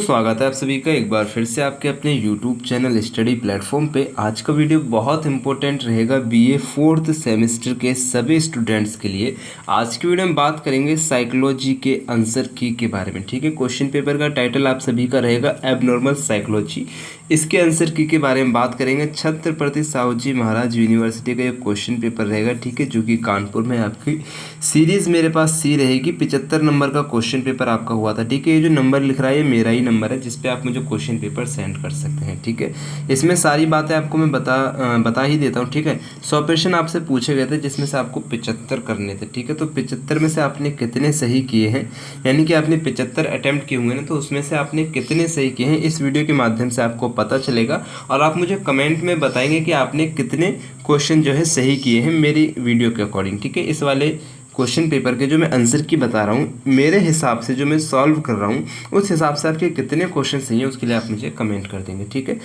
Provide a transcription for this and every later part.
स्वागत है आप सभी का एक बार फिर से आपके अपने YouTube चैनल स्टडी प्लेटफॉर्म पे। आज का वीडियो बहुत इंपॉर्टेंट रहेगा बीए फोर्थ सेमेस्टर के सभी स्टूडेंट्स के लिए। आज की वीडियो में बात करेंगे साइकोलॉजी के आंसर की के बारे में। ठीक है, क्वेश्चन पेपर का टाइटल आप सभी का रहेगा एबनॉर्मल साइकोलॉजी। इसके आंसर की के बारे में बात करेंगे। छत्रपति साहू जी महाराज यूनिवर्सिटी का ये क्वेश्चन पेपर रहेगा। ठीक है, जो कि कानपुर में आपकी सीरीज मेरे पास सी रहेगी। 75 नंबर का क्वेश्चन पेपर आपका हुआ था। ठीक है, ये जो नंबर लिख रहा है ये मेरा ही नंबर है जिस पे आप मुझे क्वेश्चन पेपर सेंड कर सकते हैं। ठीक है, इसमें सारी बातें आपको मैं बता ही देता हूँ। ठीक है, 100 क्वेश्चन आपसे पूछे गए थे जिसमें से आपको 75 करने थे। ठीक है, तो 75 में से आपने कितने सही किए हैं, यानी कि आपने 75 अटैम्प्ट किए हुए ना, तो उसमें से आपने कितने सही किए हैं इस वीडियो के माध्यम से आपको पता चलेगा। और आप मुझे कमेंट में बताएंगे कि आपने कितने क्वेश्चन जो है सही किए हैं मेरी वीडियो के अकॉर्डिंग। ठीक है, इस वाले क्वेश्चन पेपर के जो मैं आंसर की बता रहा हूँ मेरे हिसाब से जो मैं सॉल्व कर रहा हूँ उस हिसाब से आपके कितने क्वेश्चन सही हैं उसके लिए आप मुझे कमेंट कर देंगे। ठीक है,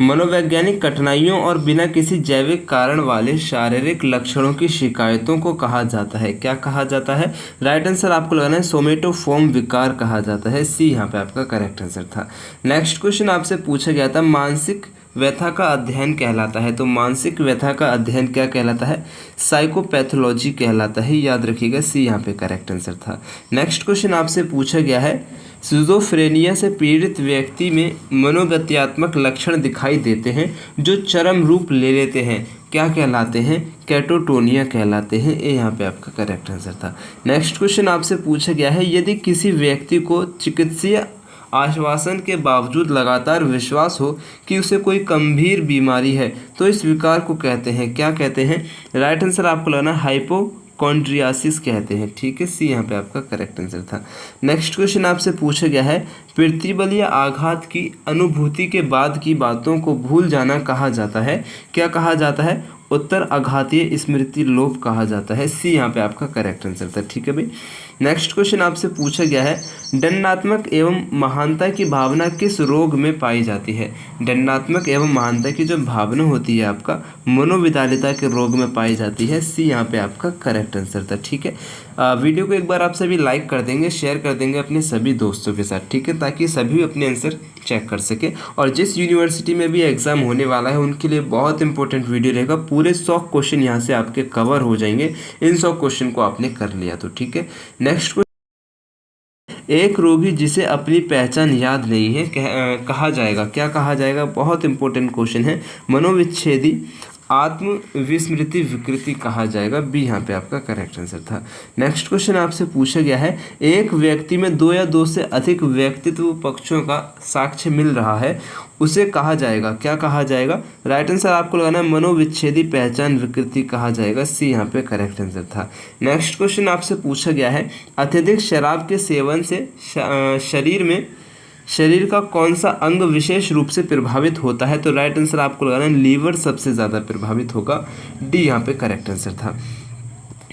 मनोवैज्ञानिक कठिनाइयों और बिना किसी जैविक कारण वाले शारीरिक लक्षणों की शिकायतों को कहा जाता है। क्या कहा जाता है? राइट आंसर आपको लगाना है सोमेटोफोम विकार कहा जाता है। सी यहाँ पे आपका करेक्ट आंसर था। नेक्स्ट क्वेश्चन आपसे पूछा गया था मानसिक व्यथा का अध्ययन कहलाता है। तो मानसिक व्यथा का अध्ययन क्या कहलाता है? साइकोपैथोलॉजी कहलाता है। याद रखिएगा, सी यहाँ पे करेक्ट आंसर था। नेक्स्ट क्वेश्चन आपसे पूछा गया है सिजोफ्रेनिया से पीड़ित व्यक्ति में मनोगत्यात्मक लक्षण दिखाई देते हैं जो चरम रूप ले लेते हैं। क्या कहलाते हैं? कैटोटोनिया कहलाते हैं। ये यहाँ पे आपका करेक्ट आंसर था। नेक्स्ट क्वेश्चन आपसे पूछा गया है यदि किसी व्यक्ति को चिकित्सीय आश्वासन के बावजूद लगातार विश्वास हो कि उसे कोई गंभीर बीमारी है तो इस विकार को कहते हैं, क्या कहते हैं? राइट आंसर आपको लगाना हाइपोकॉन्ड्रियासिस कहते हैं। ठीक है, सी यहाँ पे आपका करेक्ट आंसर था। नेक्स्ट क्वेश्चन आपसे पूछा गया है प्रतिबल या आघात की अनुभूति के बाद की बातों को भूल जाना कहा जाता है। क्या कहा जाता है? उत्तर आघातीय स्मृति लोप कहा जाता है। सी यहाँ पे आपका करेक्ट आंसर था। ठीक है भाई, नेक्स्ट क्वेश्चन आपसे पूछा गया है दंडात्मक एवं महानता की भावना किस रोग में पाई जाती है? दंडात्मक एवं महानता की जो भावना होती है आपका मनोविदालिता के रोग में पाई जाती है। सी यहाँ पे आपका करेक्ट आंसर था। ठीक है, वीडियो को एक बार आप सभी लाइक कर देंगे, शेयर कर देंगे अपने सभी दोस्तों के साथ। ठीक है, ताकि सभी अपने आंसर चेक कर सके। और जिस यूनिवर्सिटी में भी एग्जाम होने वाला है उनके लिए बहुत इंपॉर्टेंट वीडियो रहेगा। पूरे 100 क्वेश्चन यहाँ से आपके कवर हो जाएंगे इन 100 क्वेश्चन को आपने कर लिया तो। ठीक है, नेक्स्ट क्वेश्चन एक रोगी जिसे अपनी पहचान याद नहीं है कहा जाएगा। क्या कहा जाएगा? बहुत इंपॉर्टेंट क्वेश्चन है। मनोविच्छेदी आत्म विस्मृति विकृति कहा जाएगा। बी यहाँ पे आपका करेक्ट आंसर था। नेक्स्ट क्वेश्चन आपसे पूछा गया है एक व्यक्ति में 2 या 2 से अधिक व्यक्तित्व पक्षों का साक्ष्य मिल रहा है उसे कहा जाएगा। क्या कहा जाएगा? राइट आंसर आपको लगाना है मनोविच्छेदी पहचान विकृति कहा जाएगा। सी यहाँ पे करेक्ट आंसर था। नेक्स्ट क्वेश्चन आपसे पूछा गया है अत्यधिक शराब के सेवन से शरीर का कौन सा अंग विशेष रूप से प्रभावित होता है? तो राइट आंसर आपको लगाना है लीवर सबसे ज़्यादा प्रभावित होगा। डी यहाँ पे करेक्ट आंसर था।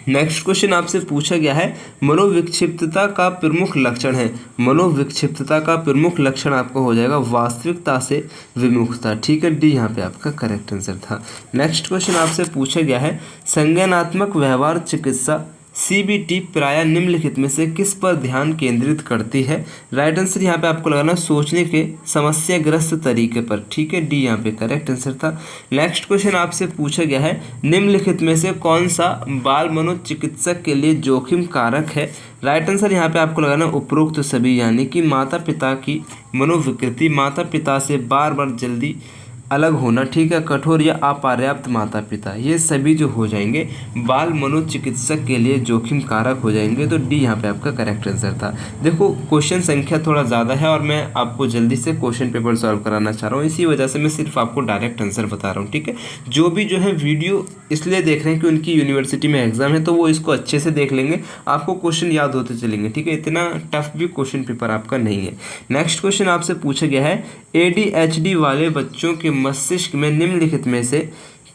नेक्स्ट क्वेश्चन आपसे पूछा गया है मनोविक्षिप्तता का प्रमुख लक्षण है। मनोविक्षिप्तता का प्रमुख लक्षण आपको हो जाएगा वास्तविकता से विमुखता। ठीक है, डी यहाँ पे आपका करेक्ट आंसर था। नेक्स्ट क्वेश्चन आपसे पूछा गया है संज्ञानात्मक व्यवहार चिकित्सा CBT प्रायः निम्नलिखित में से किस पर ध्यान केंद्रित करती है? राइट आंसर यहाँ पे आपको लगाना सोचने के समस्याग्रस्त तरीके पर। ठीक है, डी यहाँ पे करेक्ट आंसर था। नेक्स्ट क्वेश्चन आपसे पूछा गया है निम्नलिखित में से कौन सा बाल मनोचिकित्सक के लिए जोखिम कारक है? राइट आंसर यहाँ पे आपको लगाना उपरोक्त सभी, यानी कि माता पिता की मनोविकृति, माता पिता से बार बार जल्दी अलग होना, ठीक है, कठोर या अपर्याप्त माता पिता, ये सभी जो हो जाएंगे बाल मनोचिकित्सक के लिए जोखिम कारक हो जाएंगे। तो डी यहाँ पे आपका करेक्ट आंसर था। देखो क्वेश्चन संख्या थोड़ा ज़्यादा है और मैं आपको जल्दी से क्वेश्चन पेपर सॉल्व कराना चाह रहा हूँ, इसी वजह से मैं सिर्फ आपको डायरेक्ट आंसर बता रहा हूँ। ठीक है, जो भी जो है वीडियो इसलिए देख रहे हैं कि उनकी यूनिवर्सिटी में एग्जाम है तो वो इसको अच्छे से देख लेंगे, आपको क्वेश्चन याद होते चलेंगे। ठीक है, इतना टफ भी क्वेश्चन पेपर आपका नहीं है। नेक्स्ट क्वेश्चन आपसे पूछा गया है ADHD वाले बच्चों के मस्तिष्क में निम्नलिखित में से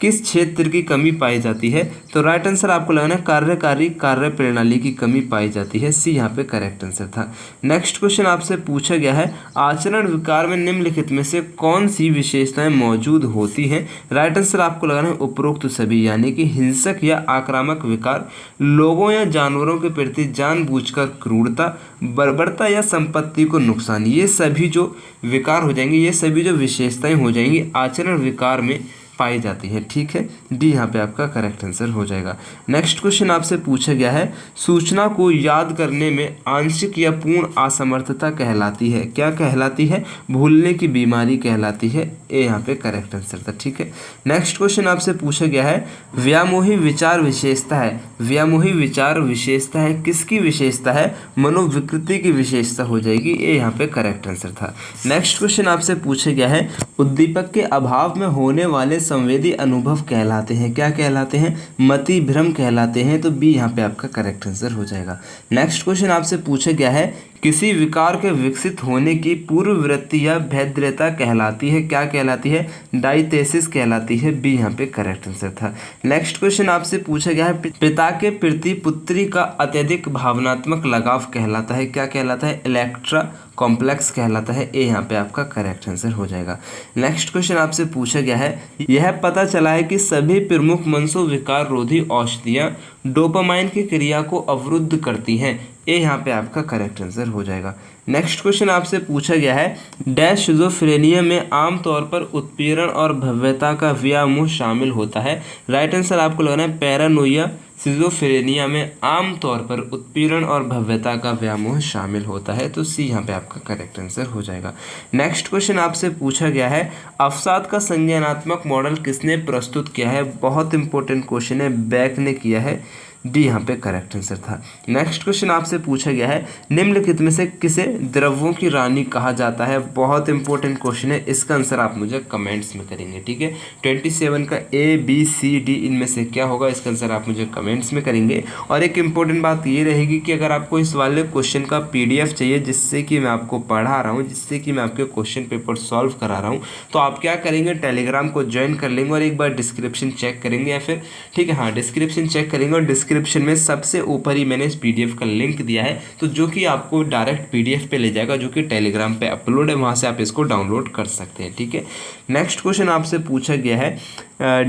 किस क्षेत्र की कमी पाई जाती है? तो राइट आंसर आपको लगाना है कार्यकारी कार्य प्रणाली की कमी पाई जाती है। सी यहाँ पे करेक्ट आंसर था। नेक्स्ट क्वेश्चन आपसे पूछा गया है आचरण विकार में निम्नलिखित में से कौन सी विशेषताएं मौजूद होती हैं? राइट आंसर आपको लगाना है उपरोक्त सभी, यानी कि हिंसक या आक्रामक विकार, लोगों या जानवरों के प्रति जानबूझकर क्रूरता, बर्बरता या संपत्ति को नुकसान। ये सभी जो विकार हो जाएंगे, ये सभी जो विशेषताएं हो जाएंगी आचरण विकार में पाई जाती है। ठीक है, डी यहाँ पे आपका करेक्ट आंसर हो जाएगा। नेक्स्ट क्वेश्चन आपसे पूछा गया है सूचना को याद करने में आंशिक या पूर्ण असमर्थता कहलाती है। क्या कहलाती है? भूलने की बीमारी कहलाती है। ए यहाँ पे करेक्ट आंसर था। ठीक है, नेक्स्ट क्वेश्चन आपसे पूछा गया है व्यामोही विचार विशेषता है। व्यामोही विचार विशेषता है किसकी विशेषता है? मनोविकृति की विशेषता हो जाएगी। ए यहाँ पे करेक्ट आंसर था। नेक्स्ट क्वेश्चन आपसे पूछा गया है उद्दीपक के अभाव में होने वाले संवेदी अनुभव कहलाते हैं। क्या कहलाते हैं? मति भ्रम कहलाते हैं। तो बी यहाँ पे आपका करेक्ट आंसर हो जाएगा। नेक्स्ट क्वेश्चन आपसे पूछा गया है किसी विकार के विकसित होने की पूर्व वृत्ति या भैद्यता कहलाती है। क्या कहलाती है? डाइथेसिस कहलाती है। बी यहाँ पे करेक्ट आंसर था। नेक्स्ट क्वेश्चन आपसे पूछा गया है पिता के प्रति पुत्री का अत्यधिक भावनात्मक लगाव कहलाता है। क्या कहलाता है? इलेक्ट्रा कॉम्प्लेक्स कहलाता है। ए यहाँ पे आपका करेक्ट आंसर हो जाएगा। नेक्स्ट क्वेश्चन आपसे पूछा गया है यह पता चला है कि सभी प्रमुख मनसोविकार रोधी औषधियाँ डोपामाइन की क्रिया को अवरुद्ध करती हैं। ए यहाँ पे आपका करेक्ट आंसर हो जाएगा। नेक्स्ट क्वेश्चन आपसे पूछा गया है डैश शिज़ोफ्रेनिया में आमतौर पर उत्पीड़न और भव्यता का व्यामोह शामिल होता है। राइट आंसर आपको लगाना है पैरानोइया। शिज़ोफ्रेनिया में आमतौर पर उत्पीड़न और भव्यता का व्यामोह शामिल होता है। तो सी यहाँ पे आपका करेक्ट आंसर हो जाएगा। नेक्स्ट क्वेश्चन आपसे पूछा गया है अवसाद का संज्ञानात्मक मॉडल किसने प्रस्तुत किया है? बहुत इंपॉर्टेंट क्वेश्चन है, बेक ने किया है। डी यहाँ पे करेक्ट आंसर था। नेक्स्ट क्वेश्चन आपसे पूछा गया है निम्नलिखित में से किसे द्रव्यों की रानी कहा जाता है? बहुत इंपॉर्टेंट क्वेश्चन है, इसका आंसर आप मुझे कमेंट्स में करेंगे। ठीक है, 27 का ए बी सी डी इनमें से क्या होगा, इसका आंसर आप मुझे कमेंट्स में करेंगे। और एक इंपॉर्टेंट बात ये रहेगी कि अगर आपको इस वाले क्वेश्चन का PDF चाहिए जिससे कि मैं आपको पढ़ा रहा हूँ, जिससे कि मैं आपके क्वेश्चन पेपर सॉल्व करा रहा हूँ, तो आप क्या करेंगे टेलीग्राम को ज्वाइन कर लेंगे और एक बार डिस्क्रिप्शन चेक करेंगे या फिर ठीक है हाँ डिस्क्रिप्शन चेक करेंगे और डिस्क्रिप्शन में सबसे ऊपर ही मैंने इस PDF का लिंक दिया है, तो जो कि आपको डायरेक्ट PDF पे ले जाएगा जो कि टेलीग्राम पे अपलोड है, वहां से आप इसको डाउनलोड कर सकते हैं। ठीक है, नेक्स्ट क्वेश्चन आपसे पूछा गया है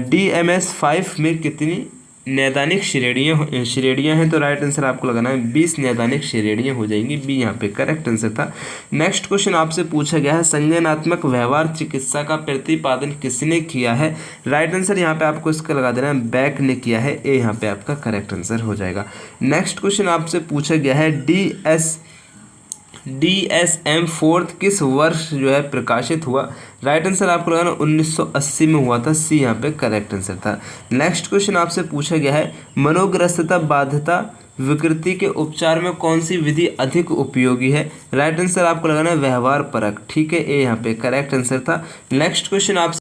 DMS5 में कितनी नैदानिक श्रेणियाँ हैं? तो राइट आंसर आपको लगाना है 20 नैदानिक श्रेणियाँ हो जाएंगी। बी यहाँ पे करेक्ट आंसर था। नेक्स्ट क्वेश्चन आपसे पूछा गया है संज्ञानात्मक व्यवहार चिकित्सा का प्रतिपादन किसने किया है? राइट आंसर यहाँ पे आपको इसका लगा देना है बैक ने किया है। ए यहाँ पे आपका करेक्ट आंसर हो जाएगा। नेक्स्ट क्वेश्चन आपसे पूछा गया है DSM 4 किस वर्ष जो है प्रकाशित हुआ? राइट आंसर आपको लगाना 1980 में हुआ था। सी यहाँ पे करेक्ट आंसर था। नेक्स्ट क्वेश्चन आपसे पूछा गया है मनोग्रस्तता बाध्यता विकृति के उपचार में कौन सी विधि अधिक उपयोगी है? राइट आंसर आपको लगाना है व्यवहार परक। ठीक है, ए यहाँ पे करेक्ट आंसर था। नेक्स्ट क्वेश्चन आपसे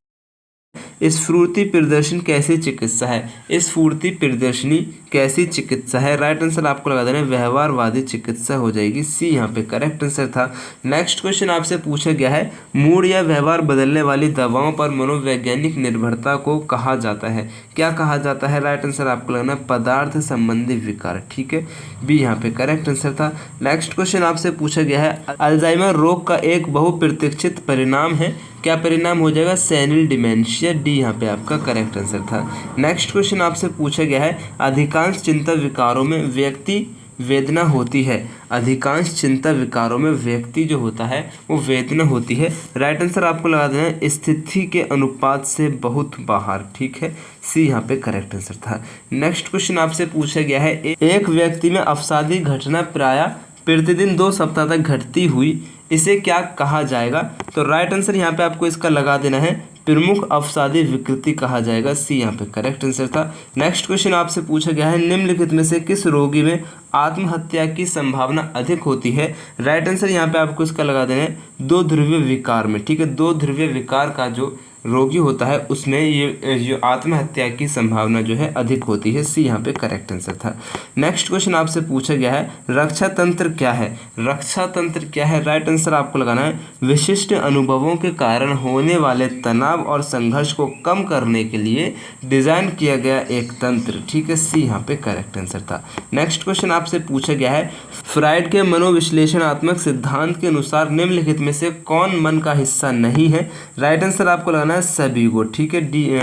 स्फूर्ति प्रदर्शन कैसी चिकित्सा है? स्फूर्ति प्रदर्शनी कैसी चिकित्सा है? राइट आंसर आपको लगा देना है व्यवहारवादी चिकित्सा हो जाएगी। सी यहाँ पे करेक्ट आंसर था। नेक्स्ट क्वेश्चन आपसे पूछा गया है मूड या व्यवहार बदलने वाली दवाओं पर मनोवैज्ञानिक निर्भरता को कहा जाता है। क्या कहा जाता है? राइट आंसर आपको लगना है पदार्थ संबंधी विकार। ठीक है, बी यहाँ पे करेक्ट आंसर था। नेक्स्ट क्वेश्चन आपसे पूछा गया है अल्जाइमर रोग का एक बहुप्रतीक्षित परिणाम है। क्या परिणाम हो जाएगा? सेनिल डिमेंशिया। डी यहाँ पे आपका करेक्ट आंसर था। नेक्स्ट क्वेश्चन आपसे पूछा गया है अधिकांश चिंता विकारों में व्यक्ति वेदना होती है। अधिकांश चिंता विकारों में व्यक्ति जो होता है वो वेदना होती है। राइट आंसर आपको लगा देना है स्थिति के अनुपात से बहुत बाहर। ठीक है, सी यहाँ पे करेक्ट आंसर था। नेक्स्ट क्वेश्चन आपसे पूछा गया है एक व्यक्ति में अवसादी घटना प्रायः प्रतिदिन 2 सप्ताह तक घटती हुई इसे क्या कहा जाएगा? तो राइट आंसर यहाँ पे आपको इसका लगा देना है प्रमुख अवसादी विकृति कहा जाएगा। सी यहाँ पे करेक्ट आंसर था। नेक्स्ट क्वेश्चन आपसे पूछा गया है निम्नलिखित में से किस रोगी में आत्महत्या की संभावना अधिक होती है? राइट आंसर यहाँ पे आपको इसका लगा देना है 2 ध्रुवीय विकार में। ठीक है, 2 ध्रुवीय विकार का जो रोगी होता है उसमें ये जो आत्महत्या की संभावना जो है अधिक होती है। सी यहाँ पे करेक्ट आंसर था। नेक्स्ट क्वेश्चन आपसे पूछा गया है रक्षा तंत्र क्या है। रक्षा तंत्र क्या है, राइट आंसर आपको लगाना है विशिष्ट अनुभवों के कारण होने वाले तनाव और संघर्ष को कम करने के लिए डिजाइन किया गया एक तंत्र। ठीक है, सी यहाँ पे करेक्ट आंसर था। नेक्स्ट क्वेश्चन आपसे पूछा गया है फ्राइड के मनोविश्लेषणात्मक सिद्धांत के अनुसार निम्नलिखित में से कौन मन का हिस्सा नहीं है। राइट आंसर आपको लगाना है सभी को। ठीक है,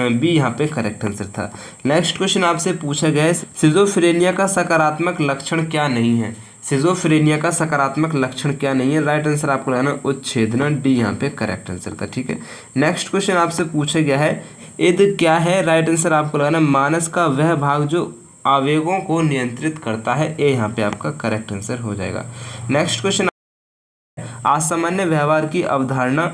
बी यहाँ पे करेक्ट आंसर था। नेक्स्ट क्वेश्चन आपसे पूछा गया है सिजोफ्रेनिया का सकारात्मक लक्षण क्या नहीं है। सिजोफ्रेनिया का सकारात्मक लक्षण क्या नहीं है, राइट आंसर आपको लगाना उच्छेदना। डी यहाँ पे करेक्ट आंसर था। ठीक है, नेक्स्ट क्वेश्चन आपसे पूछा गया है इद क्या है। राइट आंसर आपको लगाना मानस का वह भाग जो आवेगों को नियंत्रित करता है। ए यहाँ पे आपका करेक्ट आंसर हो जाएगा। नेक्स्ट क्वेश्चन असामान्य व्यवहार की अवधारणा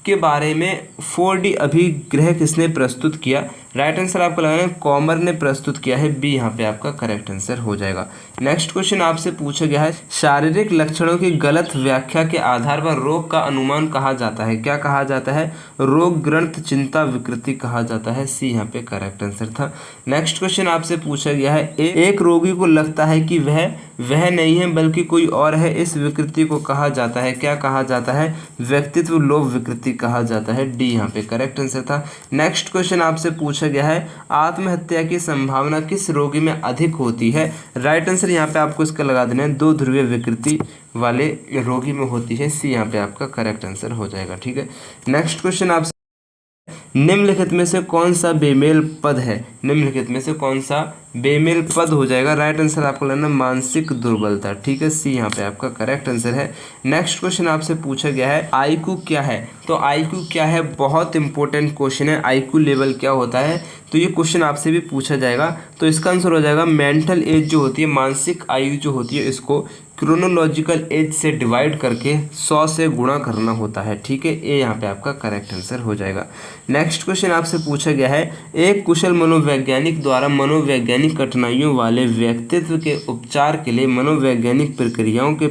के बारे में 4D अभिग्रह किसने प्रस्तुत किया। राइट आंसर आपको लगाना है कॉमर ने प्रस्तुत किया है। बी यहाँ पे आपका करेक्ट आंसर हो जाएगा। नेक्स्ट क्वेश्चन आपसे पूछा गया है शारीरिक लक्षणों की गलत व्याख्या के आधार पर रोग का अनुमान कहा जाता है। क्या कहा जाता है, रोग ग्रंथ चिंता विकृति कहा जाता है। सी यहाँ पे करेक्ट आंसर था। नेक्स्ट क्वेश्चन आपसे पूछा गया है एक रोगी को लगता है कि वह नहीं है बल्कि कोई और है, इस विकृति को कहा जाता है। क्या कहा जाता है, व्यक्तित्व लोभ विकृति कहा जाता है। डी यहाँ पे करेक्ट आंसर था। नेक्स्ट क्वेश्चन आपसे पूछा गया है आत्महत्या की संभावना किस रोगी में अधिक होती है। राइट आंसर यहाँ पे आपको इसका लगा देना है दो ध्रुवीय विकृति वाले रोगी में होती है। सी यहाँ पे आपका करेक्ट आंसर हो जाएगा। ठीक है, नेक्स्ट क्वेश्चन आपसे निम्नलिखित में से कौन सा बेमेल पद है। निम्नलिखित में से कौन सा बेमेल पद हो जाएगा। राइट आंसर आपको लेना मानसिक दुर्बलता। ठीक है, सी यहाँ पे आपका करेक्ट आंसर है। नेक्स्ट क्वेश्चन आपसे पूछा गया है आईक्यू क्या है। तो आईक्यू क्या है, बहुत इंपॉर्टेंट क्वेश्चन है। आईक्यू लेवल क्या होता है, तो ये क्वेश्चन आपसे भी पूछा जाएगा। तो इसका आंसर हो जाएगा मेंटल एज जो होती है, मानसिक आयु जो होती है, इसको क्रोनोलॉजिकल एज से डिवाइड करके 100 से गुणा करना होता है। ठीक है, ये यहाँ पे आपका करेक्ट आंसर हो जाएगा। नेक्स्ट क्वेश्चन आपसे पूछा गया है एक कुशल मनोवैज्ञानिक द्वारा मनोवैज्ञानिक कठिनाइयों वाले व्यक्तित्व के उपचार के लिए मनोवैज्ञानिक प्रक्रियाओं के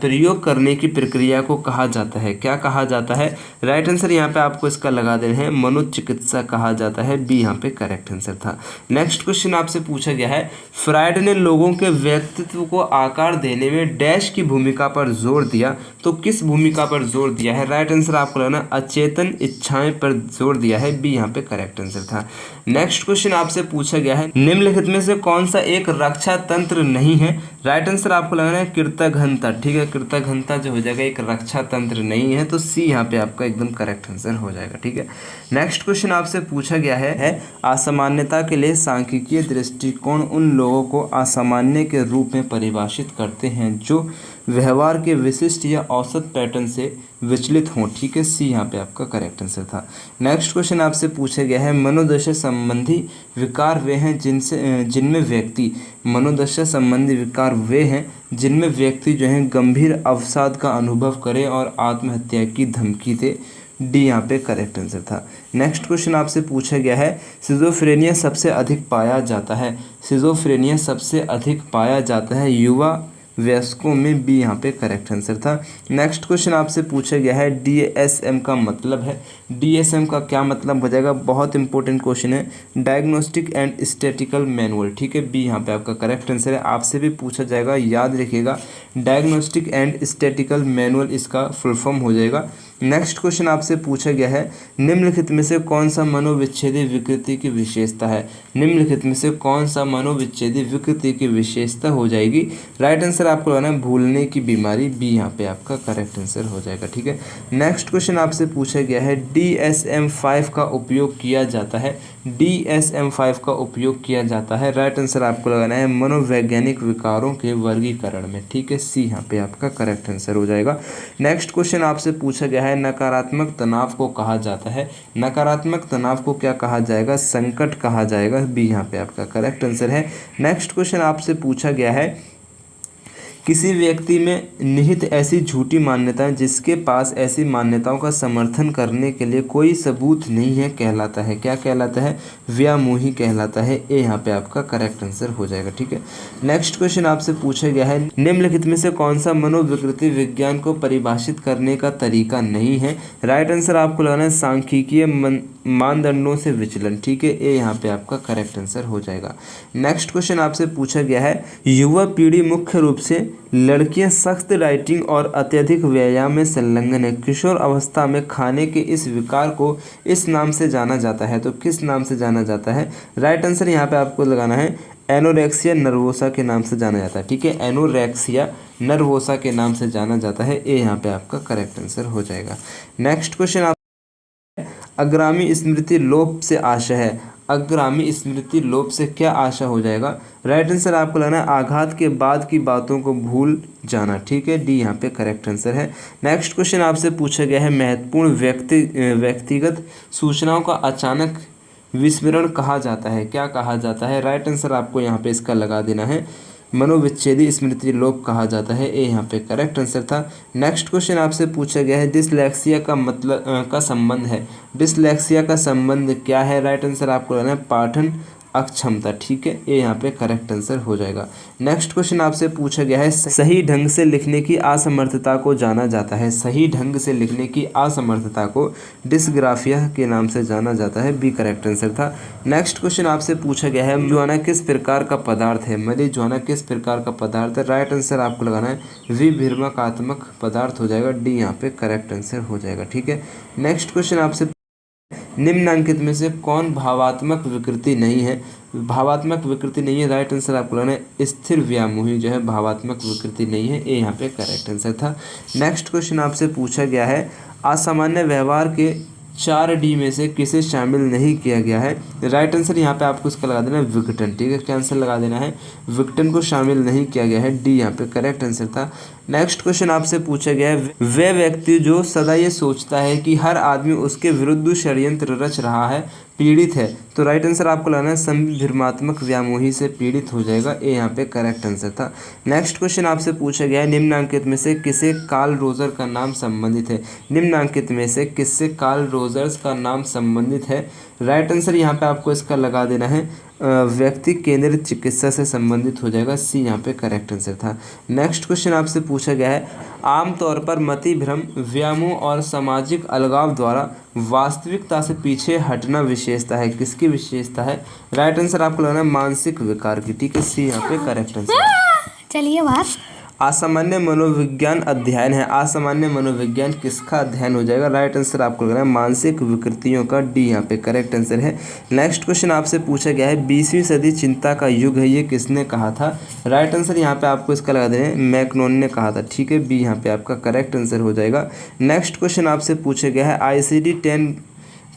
प्रयोग करने की प्रक्रिया को कहा जाता है। क्या कहा जाता है, राइट आंसर यहाँ पे आपको इसका लगा देना है मनोचिकित्सा कहा जाता है। बी यहाँ पे करेक्ट आंसर था। नेक्स्ट क्वेश्चन आपसे पूछा गया है फ्राइड ने लोगों के व्यक्तित्व को आकार देने में डैश की भूमिका पर जोर दिया। तो किस भूमिका पर जोर दिया है, राइट आंसर आपको लगाना अचेतन इच्छाएं पर जोर दिया है। बी यहाँ पे करेक्ट आंसर था। नेक्स्ट क्वेश्चन आपसे पूछा गया है निम्नलिखित में से कौन सा एक रक्षा तंत्र नहीं है। राइट आंसर आपको लगाना है कृतघ्नता। ठीक है, कृतघ्नता जो हो जाएगा एक रक्षा तंत्र नहीं है। तो सी यहाँ पे आपका एकदम करेक्ट आंसर हो जाएगा। ठीक है, नेक्स्ट क्वेश्चन आपसे पूछा गया है असामान्यता के लिए सांख्यिकीय दृष्टिकोण उन लोगों को असामान्य के रूप में परिभाषित करते हैं जो व्यवहार के विशिष्ट या औसत पैटर्न से विचलित हों। ठीक है, सी यहाँ पे आपका करेक्ट आंसर था। नेक्स्ट क्वेश्चन आपसे पूछा गया है मनोदशा संबंधी विकार वे हैं जिनमें व्यक्ति मनोदशा संबंधी विकार वे हैं जिनमें व्यक्ति जो है गंभीर अवसाद का अनुभव करे और आत्महत्या की धमकी दे। डी यहाँ पे करेक्ट आंसर था। नेक्स्ट क्वेश्चन आपसे पूछा गया है सिजोफ्रेनिया सबसे अधिक पाया जाता है। सिजोफ्रेनिया सबसे अधिक पाया जाता है युवा वयस्कों में। बी यहाँ पे करेक्ट आंसर था। नेक्स्ट क्वेश्चन आपसे पूछा गया है DSM का मतलब है। DSM का क्या मतलब हो जाएगा, बहुत इंपॉर्टेंट क्वेश्चन है, डायग्नोस्टिक एंड स्टैटिकल मैनुअल। ठीक है, बी यहाँ पे आपका करेक्ट आंसर है। आपसे भी पूछा जाएगा, याद रखिएगा, डायग्नोस्टिक एंड स्टैटिकल मैनुअल इसका फुल फॉर्म हो जाएगा। नेक्स्ट क्वेश्चन आपसे पूछा गया है निम्नलिखित में से कौन सा मनोविच्छेदी विकृति की विशेषता है। निम्नलिखित में से कौन सा मनोविच्छेदी विकृति की विशेषता हो जाएगी। राइट आंसर आपको लगाना है भूलने की बीमारी। बी यहाँ पे आपका करेक्ट आंसर हो जाएगा। ठीक है, नेक्स्ट क्वेश्चन आपसे पूछा गया है DSM-5 का उपयोग किया जाता है। DSM-5 का उपयोग किया जाता है, राइट आंसर आपको लगाना है मनोवैज्ञानिक विकारों के वर्गीकरण में। ठीक है, सी यहाँ पे आपका करेक्ट आंसर हो जाएगा। नेक्स्ट क्वेश्चन आपसे पूछा गया है नकारात्मक तनाव को कहा जाता है। नकारात्मक तनाव को क्या कहा जाएगा, संकट कहा जाएगा। बी यहाँ पे आपका करेक्ट आंसर है। नेक्स्ट क्वेश्चन आपसे पूछा गया है किसी व्यक्ति में निहित ऐसी झूठी मान्यताएं जिसके पास ऐसी मान्यताओं का समर्थन करने के लिए कोई सबूत नहीं है कहलाता है, क्या कहलाता है? व्यामोही कहलाता है। ये यहाँ पे आपका करेक्ट आंसर हो जाएगा। ठीक है, नेक्स्ट क्वेश्चन आपसे पूछा गया है, निम्नलिखित में से कौन सा मनोविकृति विज्ञान को परिभाषित करने का तरीका नहीं है? राइट आंसर आपको लगाना है सांख्यिकीय मानदंडों से विचलन। ठीक है, ये यहाँ पे आपका करेक्ट आंसर हो जाएगा। नेक्स्ट क्वेश्चन आपसे पूछा गया है, युवा पीढ़ी मुख्य रूप से लड़कियां सख्त डाइटिंग और अत्यधिक व्यायाम में संलग्न है। किशोर अवस्था में खाने के इस विकार को इस नाम से जाना जाता है, तो किस नाम से जाना जाता है? राइट आंसर यहाँ पे आपको लगाना है एनोरेक्सिया नर्वोसा के नाम से जाना जाता है। ठीक है, एनोरेक्सिया नर्वोसा के नाम से जाना जाता है। ये यहाँ पे आपका करेक्ट आंसर हो जाएगा। नेक्स्ट क्वेश्चन आप, अग्रामी स्मृति लोप से आशा है, अग्रामी स्मृति लोप से क्या आशा हो जाएगा? राइट आंसर आपको लगना है आघात के बाद की बातों को भूल जाना। ठीक है, डी यहाँ पे करेक्ट आंसर है। नेक्स्ट क्वेश्चन आपसे पूछा गया है, महत्वपूर्ण व्यक्तिगत सूचनाओं का अचानक विस्मरण कहा जाता है, क्या कहा जाता है? राइट आंसर आपको यहाँ पे इसका लगा देना है मनोविच्छेदी स्मृति लोप कहा जाता है। ये यहाँ पे करेक्ट आंसर था। नेक्स्ट क्वेश्चन आपसे पूछा गया है, डिसलेक्सिया का मतलब का संबंध है, डिसलेक्सिया का संबंध क्या है? राइट आंसर आपको लेना है पाठन अक्षमता। ठीक है, ये यहाँ पे करेक्ट आंसर हो जाएगा। नेक्स्ट क्वेश्चन आपसे पूछा गया है, सही ढंग से लिखने की असमर्थता को जाना जाता है, सही ढंग से लिखने की असमर्थता को डिस्ग्राफिया के नाम से जाना जाता है। बी करेक्ट आंसर था। नेक्स्ट क्वेश्चन आपसे पूछा गया है, marijuana किस प्रकार का पदार्थ है? marijuana किस प्रकार का पदार्थ है? राइट आंसर आपको लगाना है विभिन्नकात्मक पदार्थ हो जाएगा। डी यहाँ पे करेक्ट आंसर हो जाएगा। ठीक है, नेक्स्ट क्वेश्चन आपसे, निम्नलिखित में से कौन भावात्मक विकृति नहीं है? भावात्मक विकृति नहीं है, राइट आंसर आपको लेना है स्थिर व्यामोही जो है भावात्मक विकृति नहीं है। ये यहाँ पे करेक्ट आंसर था। नेक्स्ट क्वेश्चन आपसे पूछा गया है, असामान्य व्यवहार के 4D में से किसे शामिल नहीं किया गया है? राइट आंसर यहाँ पे आपको इसका लगा देना है विघटन। ठीक है, क्या आंसर लगा देना है? विघटन को शामिल नहीं किया गया है। डी यहाँ पे करेक्ट आंसर था। नेक्स्ट क्वेश्चन आपसे पूछा गया है, वह व्यक्ति जो सदा ये सोचता है कि हर आदमी उसके विरुद्ध षड्यंत्र रच रहा है पीड़ित है, तो राइट आंसर आपको लगाना है संभ्रमात्मक व्यामोही से पीड़ित हो जाएगा। ये यहाँ पे करेक्ट आंसर था। नेक्स्ट क्वेश्चन आपसे पूछा गया है, निम्नांकित में से किसे कार्ल रोजर का नाम संबंधित है? निम्नांकित में से किससे कार्ल रोजर्स का नाम संबंधित है? राइट आंसर यहाँ पे आपको इसका लगा देना है व्यक्ति केंद्रित चिकित्सा से संबंधित हो जाएगा। सी यहाँ पे करेक्ट आंसर था। नेक्स्ट क्वेश्चन आपसे पूछा गया है, आमतौर पर मति भ्रम, व्यामोह और सामाजिक अलगाव द्वारा वास्तविकता से पीछे हटना विशेषता है, किसकी विशेषता है? राइट आंसर आपको लगाना है मानसिक विकार की। ठीक है, सी यहाँ पे करेक्ट आंसर। चलिए बात, असामान्य मनोविज्ञान अध्ययन है, असामान्य मनोविज्ञान किसका अध्ययन हो जाएगा? राइट आंसर आपको लग रहा है मानसिक विकृतियों का। डी यहाँ पे करेक्ट आंसर है। नेक्स्ट क्वेश्चन आपसे पूछा गया है, 20वीं सदी चिंता का युग है, ये किसने कहा था? राइट आंसर यहाँ पे आपको इसका लगा देना है मैकनोन ने कहा था। ठीक है, बी यहाँ पे आपका करेक्ट आंसर हो जाएगा। नेक्स्ट क्वेश्चन आपसे पूछा गया है, ICD-10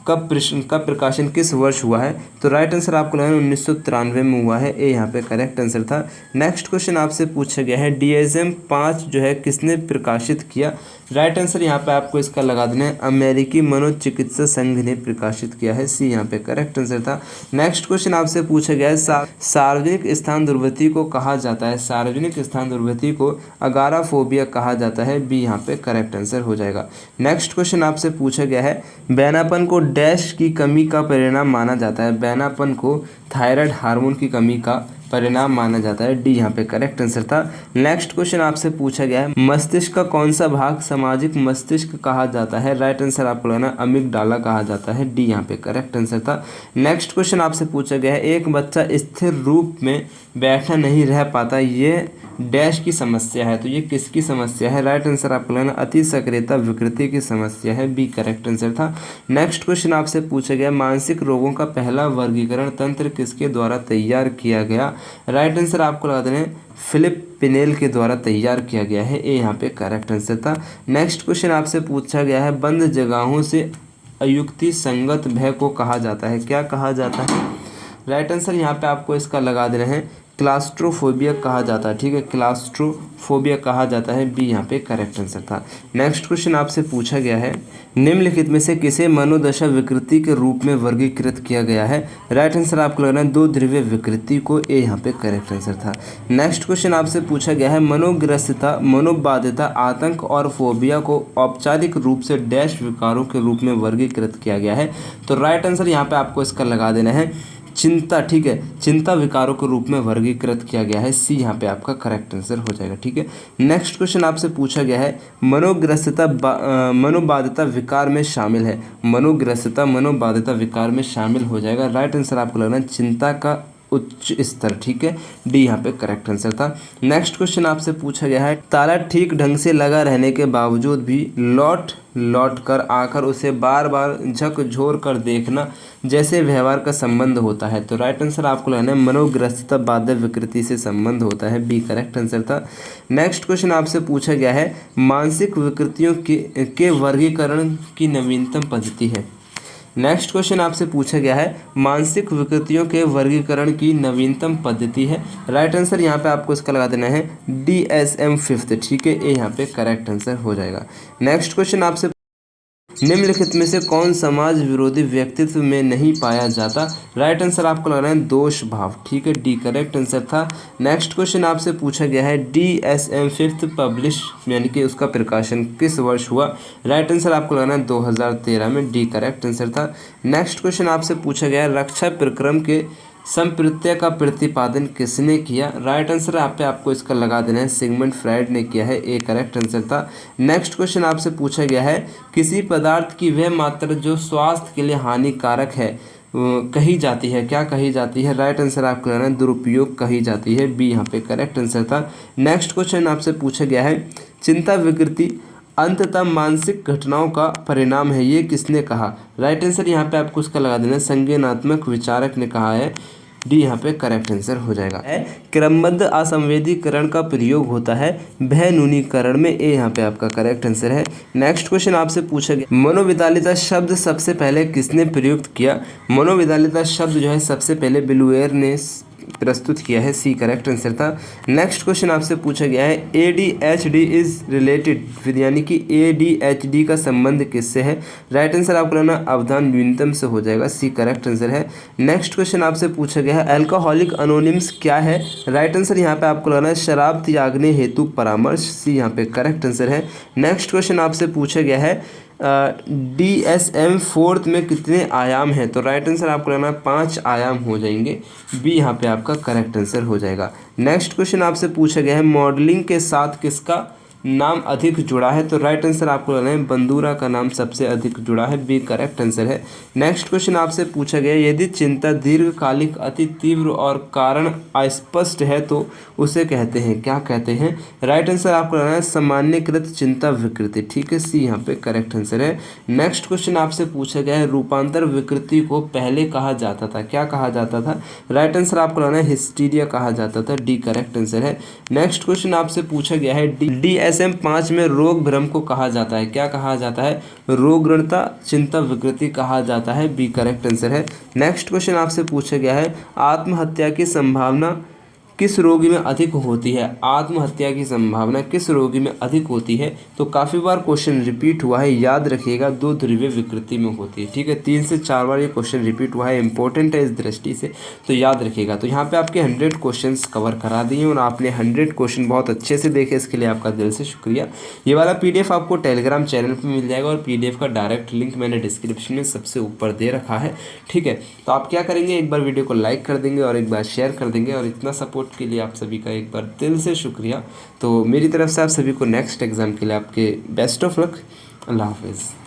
का प्रकाशन किस वर्ष हुआ है? तो राइट आंसर आपको लगना है 1993 में हुआ है। ये यहाँ पे करेक्ट आंसर था। नेक्स्ट क्वेश्चन आपसे पूछा गया है, DSM-5 जो है किसने प्रकाशित किया? राइट आंसर यहाँ पे आपको इसका लगा देना है अमेरिकी मनोचिकित्सा संघ ने प्रकाशित किया है। सी यहाँ पे करेक्ट आंसर था। नेक्स्ट क्वेश्चन आपसे पूछा गया है, सार्वजनिक स्थान दुर्गति को कहा जाता है, सार्वजनिक स्थान दुर्गति को अगाराफोबिया कहा जाता है। बी यहाँ पे करेक्ट आंसर हो जाएगा। नेक्स्ट क्वेश्चन आपसे पूछा गया है, बैनापन को डैश की कमी का परिणाम माना जाता है, बैनापन को थायराइड हार्मोन की कमी का परिणाम माना जाता है। डी यहाँ पे करेक्ट आंसर था। नेक्स्ट क्वेश्चन आपसे पूछा गया है, मस्तिष्क का कौन सा भाग सामाजिक मस्तिष्क कहा जाता है? राइट आंसर आपको लगना अमिगडाला कहा जाता है। डी यहाँ पे करेक्ट आंसर था। नेक्स्ट क्वेश्चन आपसे पूछा गया है, एक बच्चा स्थिर रूप में बैठा नहीं रह पाता, ये डैश की समस्या है, तो ये किसकी समस्या है? राइट आंसर आपको लगना अति सक्रियता विकृति की समस्या है। बी करेक्ट आंसर था। नेक्स्ट क्वेश्चन आपसे पूछा गया, मानसिक रोगों का पहला वर्गीकरण तंत्र किसके द्वारा तैयार किया गया? राइट आंसर आपको लगा देना फिलिप पिनेल के द्वारा तैयार किया गया है। ये यहाँ पे करेक्ट आंसर था। नेक्स्ट क्वेश्चन आपसे पूछा गया है, बंद जगहों से अयुक्ति संगत भय को कहा जाता है, क्या कहा जाता है? राइट आंसर यहाँ पे आपको इसका लगा देना है क्लास्ट्रोफोबिया कहा जाता है, ठीक है, क्लास्ट्रोफोबिया कहा जाता है, बी यहाँ पे करेक्ट आंसर था। नेक्स्ट क्वेश्चन आपसे पूछा गया है, निम्नलिखित में से किसे मनोदशा विकृति के रूप में वर्गीकृत किया गया है? राइट आंसर आपको लगना है दो ध्रुवीय विकृति को, ए यहाँ पे करेक्ट आंसर था। नेक्स्ट क्वेश्चन आपसे पूछा गया है, मनोग्रस्तता, मनोबाधिता, आतंक और फोबिया को औपचारिक रूप से डैश विकारों के रूप में वर्गीकृत किया गया है? तो राइट आंसर यहाँ पे आपको इसका लगा देना है चिंता, ठीक है, चिंता विकारों के रूप में वर्गीकृत किया गया है, सी यहाँ पे आपका करेक्ट आंसर हो जाएगा, ठीक है। नेक्स्ट क्वेश्चन आपसे पूछा गया है, मनोग्रस्तता मनोबाधिता विकार में शामिल है? मनोग्रस्तता मनोबाधिता विकार में शामिल हो जाएगा, राइट आंसर आपको लगना है चिंता का उच्च स्तर, ठीक है, डी यहाँ पे करेक्ट आंसर था। नेक्स्ट क्वेश्चन आपसे पूछा गया है, ताला ठीक ढंग से लगा रहने के बावजूद भी लौट कर आकर उसे बार बार झकझोर कर देखना जैसे व्यवहार का संबंध होता है? तो राइट आंसर आपको लेना है मनोग्रस्तता बाध्य विकृति से संबंध होता है, बी करेक्ट आंसर था। नेक्स्ट क्वेश्चन आपसे पूछा गया है, मानसिक विकृतियों के वर्गीकरण की नवीनतम पद्धति है? नेक्स्ट क्वेश्चन आपसे पूछा गया है, मानसिक विकृतियों के वर्गीकरण की नवीनतम पद्धति है? राइट आंसर यहाँ पे आपको इसका लगा देना है DSM-5, ठीक है, ए यहाँ पे करेक्ट आंसर हो जाएगा। नेक्स्ट क्वेश्चन आपसे, निम्नलिखित में से कौन समाज विरोधी व्यक्तित्व में नहीं पाया जाता? राइट आंसर आपको लग रहा है दोष भाव, ठीक है, डी करेक्ट आंसर था। नेक्स्ट क्वेश्चन आपसे पूछा गया है, DSM-5 पब्लिश यानी कि उसका प्रकाशन किस वर्ष हुआ? राइट आंसर आपको लगाना है 2013 में, डी करेक्ट आंसर था। नेक्स्ट क्वेश्चन आपसे पूछा गया है, रक्षा प्रक्रम के संप्रत्यय का प्रतिपादन किसने किया? राइट आंसर यहाँ पे आपको इसका लगा देना है सिगमंड फ्राइड ने किया है, ए करेक्ट आंसर था। नेक्स्ट क्वेश्चन आपसे पूछा गया है, किसी पदार्थ की वह मात्रा जो स्वास्थ्य के लिए हानिकारक है कही जाती है, क्या कही जाती है? राइट आंसर आपको लेना है दुरुपयोग कही जाती है, बी यहाँ पे करेक्ट आंसर था। नेक्स्ट क्वेश्चन आपसे पूछा गया है, चिंता विकृति अंततः मानसिक घटनाओं का परिणाम है, ये किसने कहा? राइट आंसर यहाँ पे आपको उसका लगा देना है संज्ञानात्मक विचारक ने कहा है, डी यहाँ पे करेक्ट आंसर हो जाएगा। क्रमबद्ध असंवेदीकरण का प्रयोग होता है भय न्यूनीकरण में, ए यहाँ पे आपका करेक्ट आंसर है। नेक्स्ट क्वेश्चन आपसे पूछा गया, मनोवितालिता शब्द सबसे पहले किसने प्रयुक्त किया? मनोवितालिता शब्द जो है सबसे पहले ब्लूएर ने प्रस्तुत किया है, सी करेक्ट आंसर था। नेक्स्ट क्वेश्चन आपसे पूछा गया है, ADHD इज रिलेटेड विद, यानी कि ADHD का संबंध किससे है? राइट आंसर आपको लेना अवधान न्यूनतम से हो जाएगा, सी करेक्ट आंसर है। नेक्स्ट क्वेश्चन आपसे पूछा गया है, अल्कोहलिक अनोनिम्स क्या है? राइट आंसर यहाँ पे आपको लगना है शराब त्यागने हेतु परामर्श, सी यहाँ पे करेक्ट आंसर है। नेक्स्ट क्वेश्चन आपसे पूछा गया है, DSM-4 में कितने आयाम हैं? तो राइट आंसर आपको लेना 5 आयाम हो जाएंगे, बी यहाँ पे आपका करेक्ट आंसर हो जाएगा। नेक्स्ट क्वेश्चन आपसे पूछा गया है, मॉडलिंग के साथ किसका नाम अधिक जुड़ा है? तो राइट आंसर आपको लेना है बंदूरा का नाम सबसे अधिक जुड़ा है, बी करेक्ट आंसर है। नेक्स्ट क्वेश्चन आपसे पूछा गया, यदि चिंता दीर्घकालिक अति तीव्र और कारण अस्पष्ट है तो उसे कहते हैं, क्या कहते हैं? राइट आंसर आपको लेना है सामान्यकृत चिंता विकृति, ठीक है, सी यहाँ पे करेक्ट आंसर है। नेक्स्ट क्वेश्चन आपसे पूछा गया है, रूपांतर विकृति को पहले कहा जाता था, क्या कहा जाता था? राइट आंसर आपको लेना है हिस्टीरिया कहा जाता था, डी करेक्ट आंसर है। नेक्स्ट क्वेश्चन आपसे पूछा गया है, DSM-5 में रोग भ्रम को कहा जाता है, क्या कहा जाता है? रोगणता चिंता विकृति कहा जाता है, बी करेक्ट आंसर है। नेक्स्ट क्वेश्चन आपसे पूछा गया है, आत्महत्या की संभावना किस रोगी में अधिक होती है? आत्महत्या की संभावना किस रोगी में अधिक होती है? तो काफ़ी बार क्वेश्चन रिपीट हुआ है, याद रखिएगा, दो ध्रुवीय विकृति में होती है, ठीक है, 3 से 4 बार ये क्वेश्चन रिपीट हुआ है, इंपॉर्टेंट है इस दृष्टि से, तो याद रखिएगा। तो यहाँ पे आपके 100 क्वेश्चन कवर करा दिए और आपने 100 क्वेश्चन बहुत अच्छे से देखे, इसके लिए आपका दिल से शुक्रिया। ये वाला PDF आपको टेलीग्राम चैनल पर मिल जाएगा और PDF का डायरेक्ट लिंक मैंने डिस्क्रिप्शन में सबसे ऊपर दे रखा है, ठीक है। तो आप क्या करेंगे, एक बार वीडियो को लाइक कर देंगे और एक बार शेयर कर देंगे, और इतना सपोर्ट के लिए आप सभी का एक बार दिल से शुक्रिया। तो मेरी तरफ से आप सभी को नेक्स्ट एग्ज़ाम के लिए आपके बेस्ट ऑफ लक। अल्लाह हाफिज़।